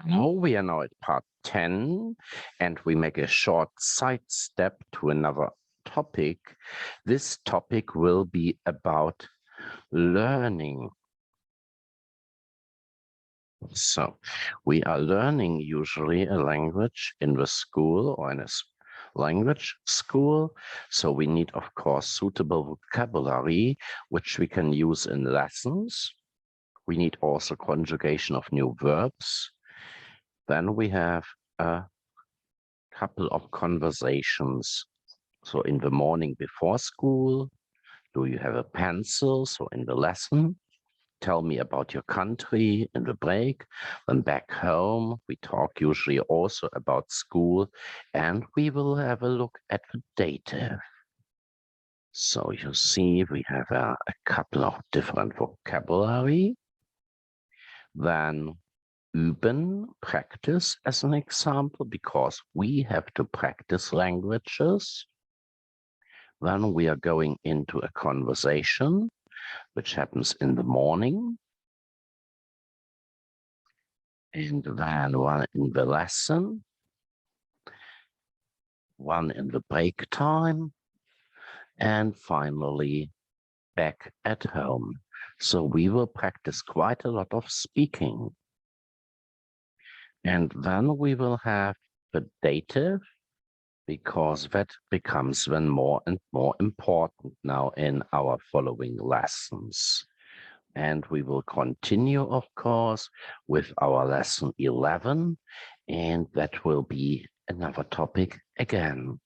Now we are now at part 10, and we make a short sidestep to another topic. This topic will be about learning. So we are learning usually a language in the school or in a language school. So we need, of course, suitable vocabulary, which we can use in lessons. We need also conjugation of new verbs. Then we have a couple of conversations. So in the morning before school, do you have a pencil? So in the lesson, tell me about your country in the break. Then back home, we talk usually also about school, and we will have a look at the dative. So you see, we have a couple of different vocabulary. Then üben, practice as an example, because we have to practice languages. Then we are going into a conversation, which happens in the morning. And then one in the lesson, one in the break time, and finally back at home. So we will practice quite a lot of speaking. And then we will have the dative, because that becomes then more and more important now in our following lessons. And we will continue, of course, with our lesson 11, and that will be another topic again.